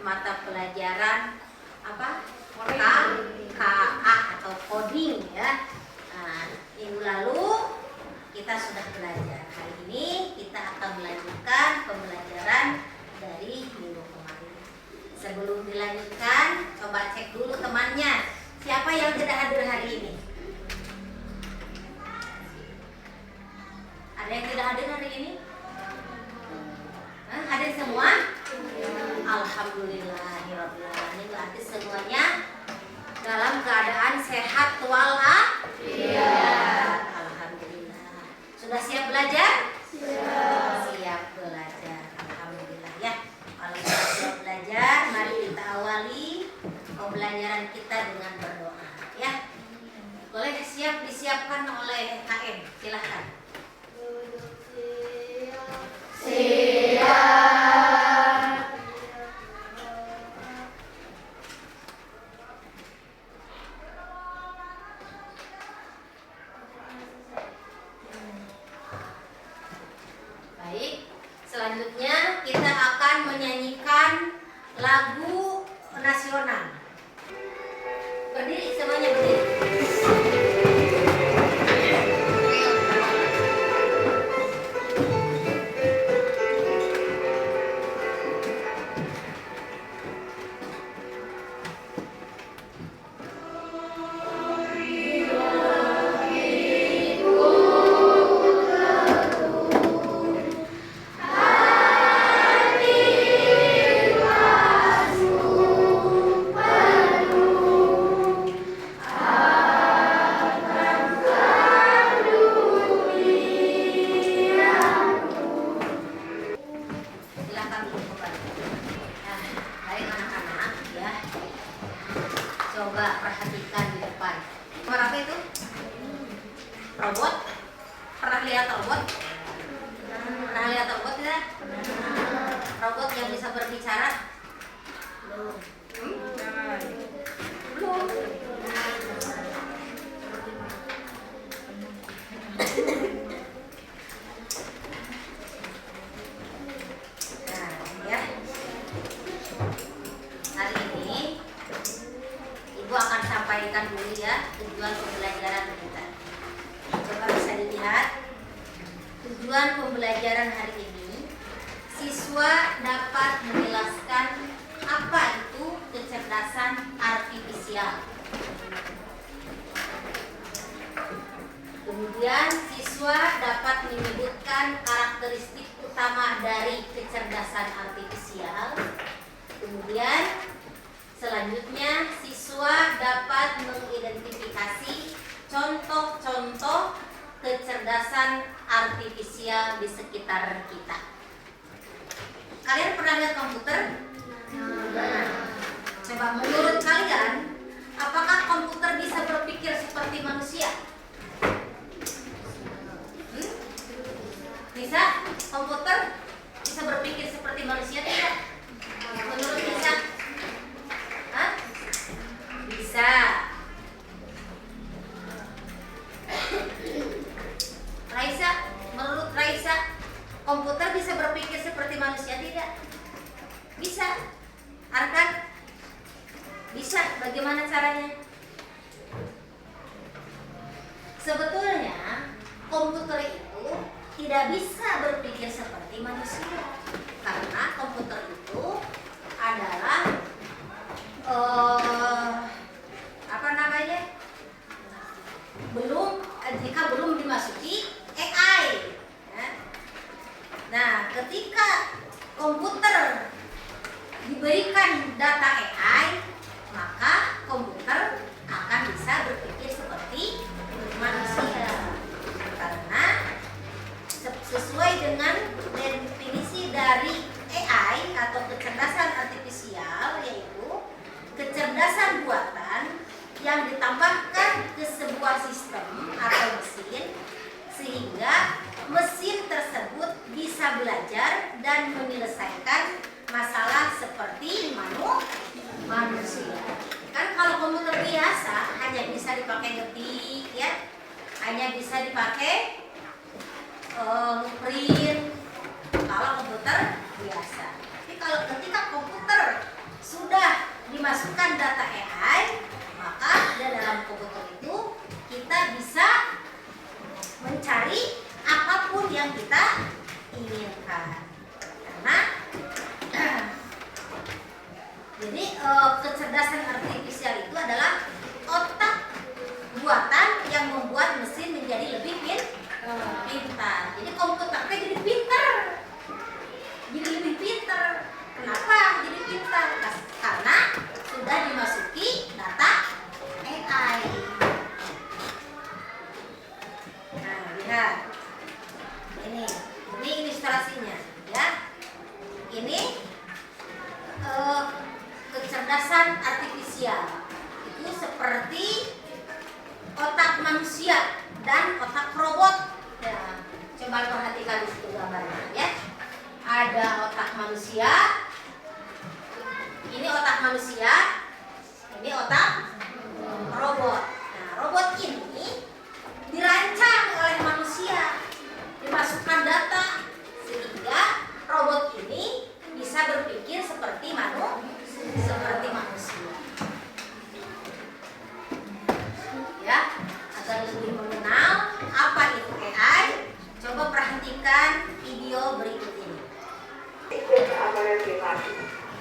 mata pelajaran apa? KA atau coding ya. Nah, minggu lalu kita sudah belajar. Hari ini kita akan melanjutkan pembelajaran dari minggu kemarin. Sebelum dilanjutkan, coba cek dulu temannya. Siapa yang tidak hadir hari ini? Ada yang tidak hadir hari ini? Hadir semua? Alhamdulillahirobbilalamin. Berarti semuanya dalam keadaan sehat walafiat. Alhamdulillah. Sudah siap belajar? Siap belajar. Alhamdulillah ya. Kalau sudah siap belajar, mari kita awali pembelajaran kita dengan berdoa ya. Boleh disiapkan oleh KM. Silahkan. Baik, selanjutnya kita akan menyanyikan lagu nasional. Berdiri, semuanya berdiri. Coba perhatikan di depan. Suara apa itu? Robot? Pernah lihat robot? Pernah lihat robot tidak? Robot yang bisa berbicara? Belum. Belum. Nah, ya. Hari ini Ibu akan sampaikan dulu ya tujuan pembelajaran kita. Coba bisa dilihat tujuan pembelajaran hari ini. Siswa dapat menjelaskan apa itu kecerdasan artifisial. Kemudian siswa dapat menyebutkan karakteristik utama dari kecerdasan artifisial. Kemudian selanjutnya siswa dapat mengidentifikasi contoh-contoh kecerdasan artifisial di sekitar kita. Kalian pernah lihat komputer? Coba menurut kalian, apakah komputer bisa berpikir seperti manusia? Bisa? Komputer bisa berpikir seperti manusia tidak? Menurut bisa? Bisa. Raisa, menurut Raisa, komputer bisa berpikir seperti manusia tidak? Bisa. Arkan? Bisa. Bagaimana caranya? Sebetulnya komputer itu tidak bisa berpikir seperti manusia, karena komputer itu adalah jika belum dimasuki AI. Nah, ketika komputer diberikan data AI, maka komputer akan bisa berpikir seperti manusia, karena sesuai dengan definisi dari AI atau kecerdasan artifisial, yaitu kecerdasan buatan yang ditambahkan ke sebuah sistem atau mesin sehingga mesin tersebut bisa belajar dan menyelesaikan masalah seperti manusia. Kan kalau komputer biasa hanya bisa dipakai ngetik ya, hanya bisa dipakai print kalau komputer biasa. Tapi kalau ketika komputer Jadi kecerdasan artifisial itu adalah otak buatan yang membuat mesin menjadi lebih pintar. Jadi komputer jadi pintar. Jadi lebih pintar. Kenapa jadi pintar? Karena sudah dimasuki data AI. Nah, lihat. Ini ilustrasinya, ya. Ini kecerdasan artifisial itu seperti otak manusia dan otak robot. Ya, coba perhatikan di situ gambarnya, ya. Ada otak manusia. Ini otak manusia. Ini otak robot. Nah, robot ini dirancang oleh manusia, dimasukkan data sehingga robot ini bisa berpikir seperti manusia. Ya, agar lebih mengenal apa itu AI, coba perhatikan video berikut ini. Keamanan privasi.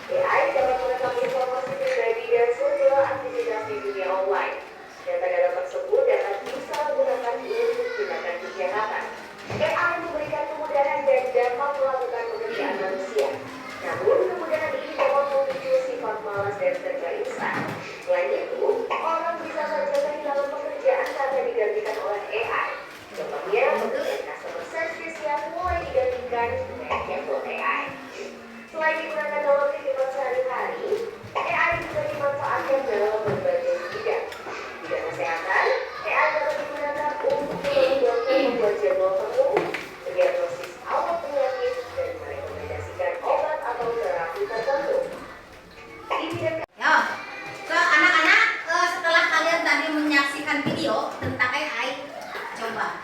AI dapat merekam informasi pribadi dan sejumlah aktivitas di dunia online. Data-data tersebut dapat bisa digunakan untuk tindakan kejahatan. AI memberikan kemudahan dan dapat melakukan pekerjaan manusia. Namun, kemudahan ini dapat memicu sifat malas dan serba instan. Selain itu, orang bisa saja kehilangan pekerjaan karena digantikan oleh AI. Contohnya, pekerjaan customer service yang mulai digantikan dengan bot AI. Selain digunakan dalam kehidupan sehari-hari, AI juga dimanfaatkan dalam berbagai bidang. Bidang kesehatan, AI dapat digunakan untuk membuat jadwal penuh, mendiagnosis awal penyakit, dan merekomendasikan obat atau terapi tertentu. Di bidang Anak-anak, setelah kalian tadi menyaksikan video tentang AI, coba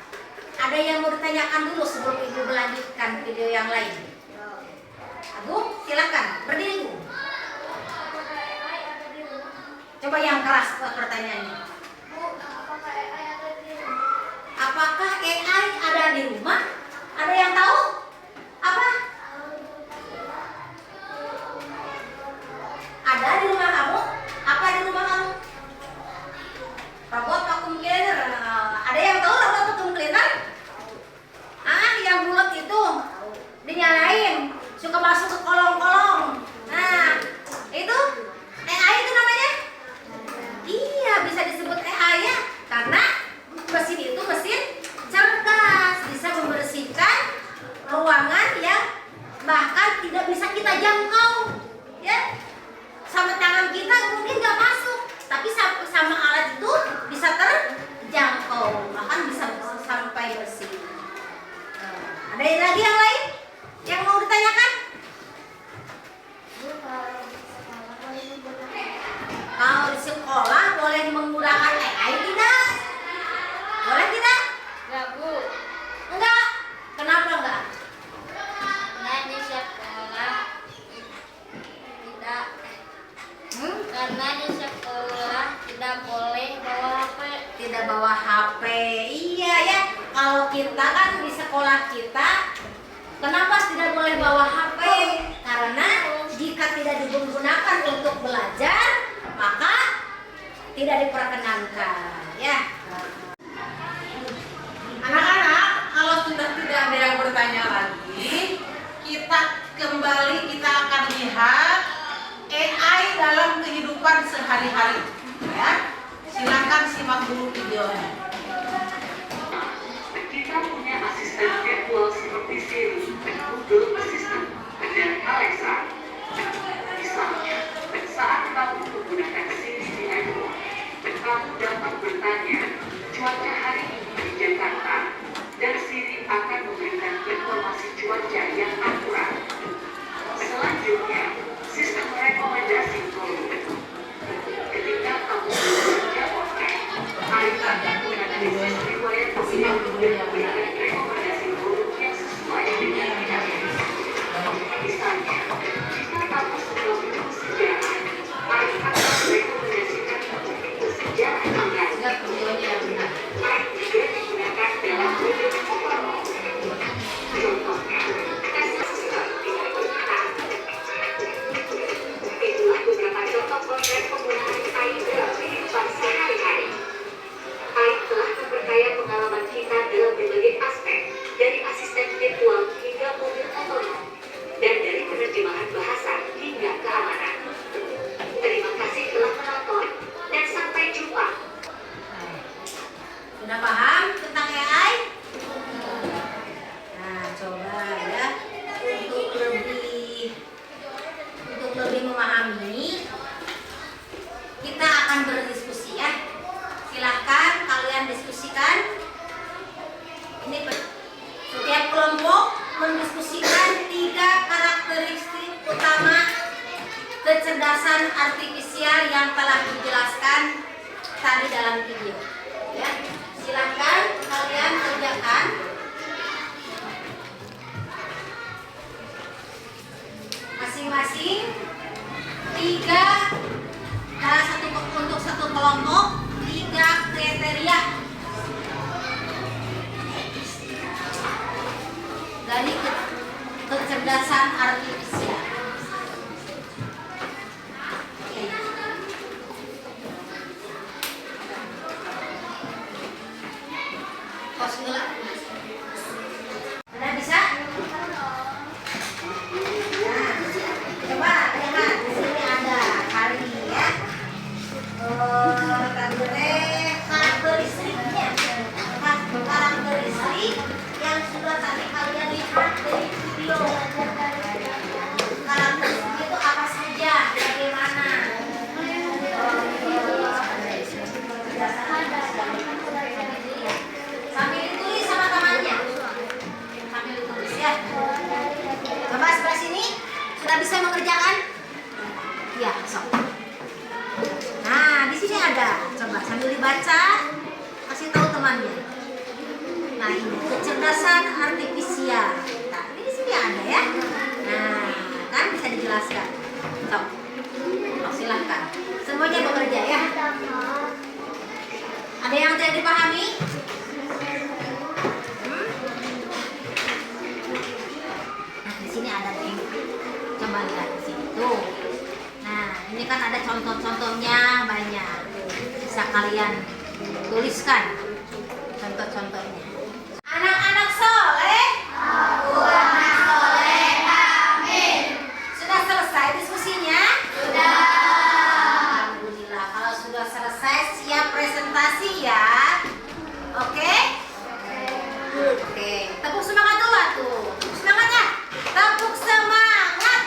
ada yang mau ditanyakan dulu sebelum ibu melanjutkan video yang lain. Bu, silakan berdiri, Bu. Coba yang keras pertanyaannya. Bu, apakah AI ada di rumah? Apakah AI ada di rumah? Ada yang tahu? Apa? Ada di rumah kamu? Apa di rumah kamu? Robot vacuum cleaner. Ada yang tahu robot vacuum cleaner? Yang bulat itu dinyalain, suka masuk ke kolong-kolong. Nah, itu AI itu namanya? Iya, bisa disebut AI ya, karena mesin itu mesin cerdas, bisa membersihkan ruangan yang bahkan tidak bisa kita jangkau, ya. Sama tangan kita mungkin nggak masuk, tapi sama alat itu bisa terjangkau, bahkan bisa sampai bersih. Ada lagi yang lain yang mau ditanyakan? Kalau di sekolah boleh menggunakan AI tidak? Boleh tidak? Enggak, Bu. Enggak. Kenapa enggak? Karena di sekolah tidak. Karena di sekolah tidak boleh bawa HP. Tidak bawa HP. Iya ya. Kalau kita kan di sekolah kita, kenapa tidak boleh bawa HP? Karena jika tidak digunakan untuk belajar, maka tidak diperkenankan, ya. Anak-anak, kalau sudah tidak ada yang bertanya lagi, kita akan lihat AI dalam kehidupan sehari-hari, ya. Silakan simak dulu videonya. kita punya asisten virtual seperti Siri, Google Assistant, dan Alexa. Misalnya, saat kamu menggunakan Siri di iPhone, kamu dapat bertanya, cuaca hari ini di Jakarta, dan Siri akan memberikan informasi cuaca yang akurat. Selanjutnya, sistem rekomendasi produk. Ketika kamu bekerja online, iPad menganalisis riwayat pemilihan dan memberikan rekomendasi produk yang sesuai dengan minatmu. Misalnya, kecerdasan artifisial yang telah dijelaskan tadi dalam video. Ya, silakan kalian kerjakan. Masing-masing 3 untuk satu kelompok 3 kriteria dari kecerdasan artifisial. Oke. Pos dulu. Udah bisa? Nah, coba lihat di sini ada kali ya. Karakteristiknya, karakteristik yang sudah tadi kalian lihat dari video. Karakteristik itu apa saja, bagaimana? Sambil ditulis sama temannya, sambil ditulis ya. Coba sebelah sini, sudah bisa mengerjakan? Ya, sok. Nah, di sini ada. Coba sambil dibaca, kasih tahu temannya. Nah, ini kecerdasan artifisial. Nah, ini di sini ada ya. Nah, kan bisa dijelaskan. Sok. Silahkan. Semuanya bekerja ya. Ada yang tidak dipahami? Nah, di sini ada nih. Coba lihat di sini tuh. Nah, ini kan ada contoh-contohnya banyak. Bisa kalian tuliskan contoh-contohnya. Anak-anak soleh. Anak soleh. Amin. Sudah selesai diskusinya? Sudah. Alhamdulillah. Kalau sudah selesai, siap presentasi ya. Oke? Oke. Tepuk semangat dulu tuh. Tepuk semangat ya. Tepuk semangat.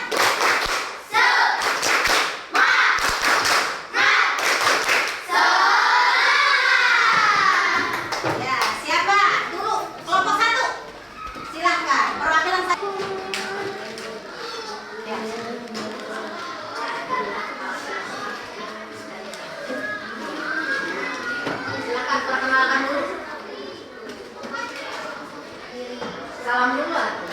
Silakan perkenalkan dulu. Salam dulu atuh.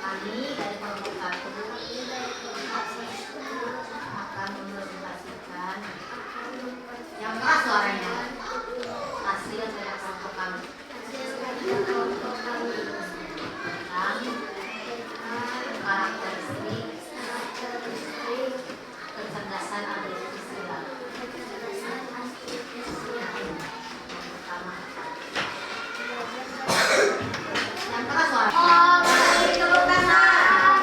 Kami dari kelompok 1 akan mempresentasikan yang keras suaranya hasil dari kelompok kami tentang karakteristik kecerdasan artifisial. Yang keras suaranya. Tepuk tangan.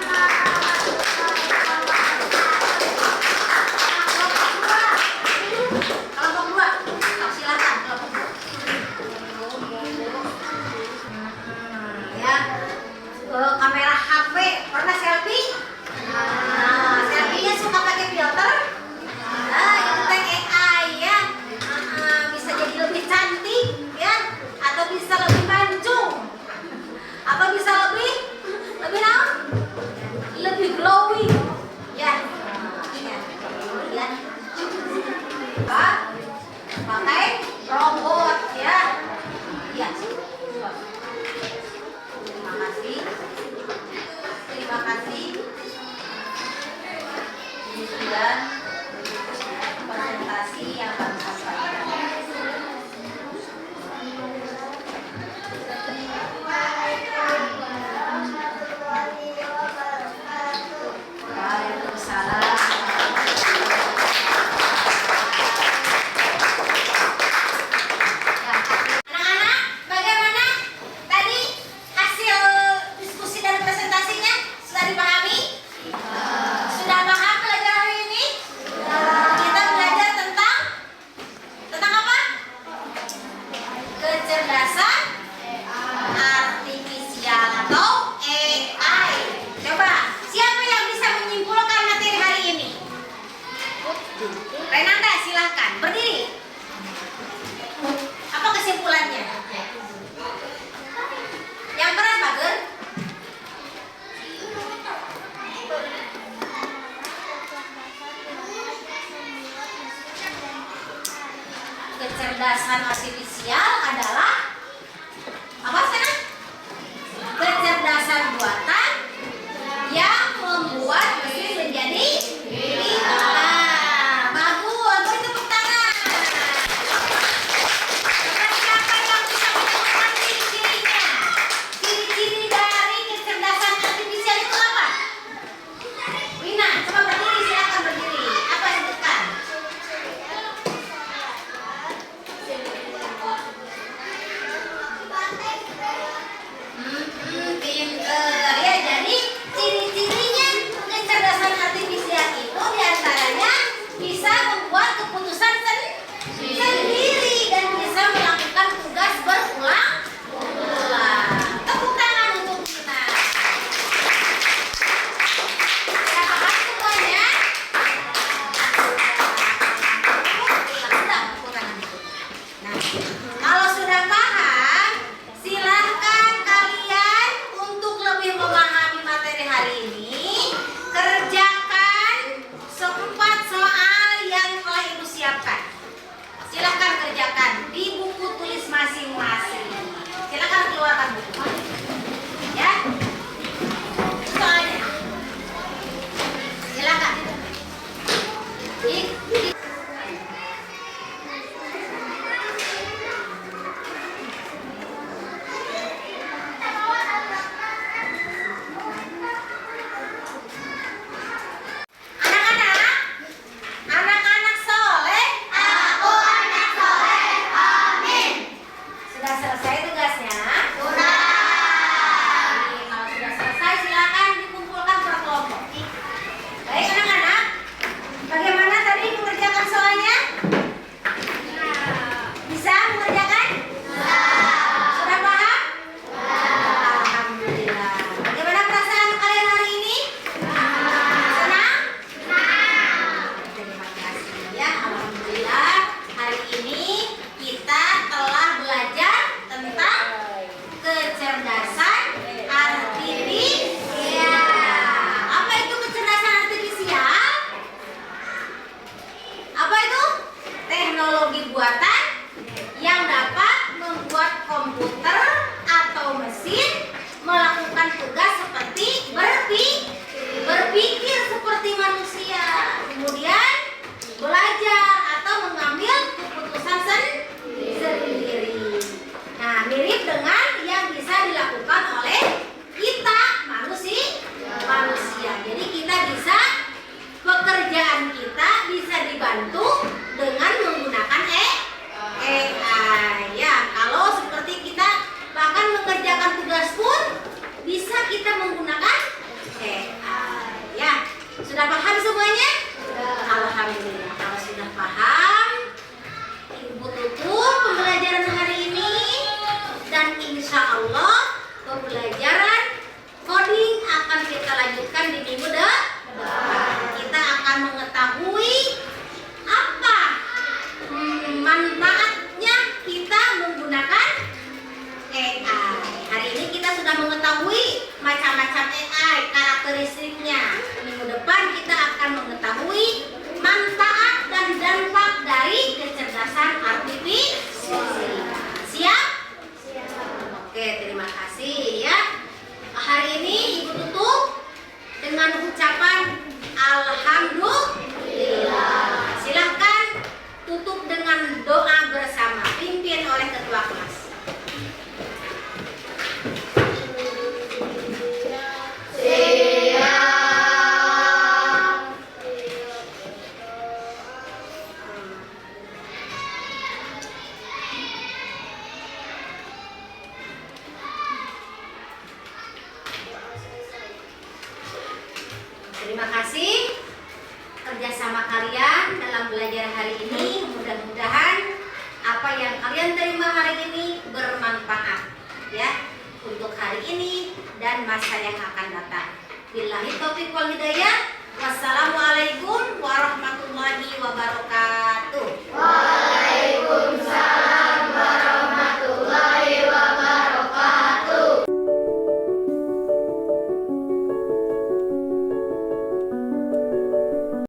Kelompok 2. Silakan kelompok 2. Ya. Kamera HP pernah selfie? Nah, selfie-nya suka pakai filter? Nah, itu teh AI ya. Bisa jadi lebih cantik ya, atau bisa lebih mancung, atau bisa lebih naon? Lebih glowing ya. Ya. Pakai robot ya. Iya. Terima kasih. Terima kasih. Demikian presentasi yang kami sampaikan. Waalaikumsalam. Anak-anak, bagaimana tadi hasil diskusi dan presentasinya? Sudah dipahami? Sudah paham pelajaran hari ini? Kita belajar tentang kecerdasan artifisial adalah apa sana? Kecerdasan buatan yang membuat mesin menjadi pintar. Bagus, beri tepuk tangan. Siapa yang bisa menemukan ciri-cirinya? Ciri-ciri dari kecerdasan artifisial itu apa? Wina, coba berdiri, silakan berdiri. Apa sebutkan? Pinter ya. Jadi ciri-cirinya kecerdasan artifisial itu diantaranya bisa membuat keputusan sendiri dan bisa melakukan tugas berulang-ulang. Tepuk tangan untuk kita. Sudah paham semuanya? Nah, kalau sudah paham, silahkan kalian untuk lebih memahami materi hari ini, kerjakan 4 soal yang telah Ibu siapkan. Silahkan kerjakan di buku tulis masing-masing. Silahkan keluarkan buku. Ya. Soalnya. Silahkan. Anak-anak soleh. Aku anak soleh. Amin. Sudah selesai tugasnya? Sudah. Kalau sudah selesai silakan dikumpulkan per kelompok. Baik anak-anak, bagaimana tadi mengerjakan soalnya? Bisa mengerjakan? Sudah paham? Alhamdulillah. Bagaimana perasaan kalian hari ini? Senang? Terima kasih ya. Alhamdulillah hari ini kita telah belajar tentang kecerdasan artifisial. Apa itu kecerdasan artifisial? Apa itu? Teknologi buatan yang dapat membuat komputer atau mesin melakukan tugas seperti berpikir seperti manusia, kemudian belajar atau mengambil keputusan sendiri. Nah, mirip dengan yang bisa dilakukan oleh kita manusia. Jadi kita bisa, pekerjaan kita bisa dibantu dengan menggunakan AI. Ya, kalau seperti kita bahkan mengerjakan tugas pun bisa kita menggunakan AI. Ya, sudah paham semuanya? Alhamdulillah. Kalau sudah paham, Ibu tutup pembelajaran hari ini dan insya Allah pembelajaran coding akan kita lanjutkan di minggu depan. Kita akan mengetahui apa manfaatnya kita menggunakan AI. Hari ini kita sudah mengetahui macam-macam AI, karakteristiknya. Minggu depan kita akan mengetahui manfaat dan dampak dari kecerdasan artifisial. Siap? Oke, terima kasih ya. Hari ini Ibu tutup dengan ucapan Alhamdulillah. Silahkan tutup dengan doa bersama, pimpin oleh ketua kelas. Terima kasih kerjasama kalian dalam belajar hari ini. Mudah-mudahan apa yang kalian terima hari ini bermanfaat ya untuk hari ini dan masa yang akan datang. Billahi taufiq wal hidayah. Wassalamualaikum warahmatullahi wabarakatuh.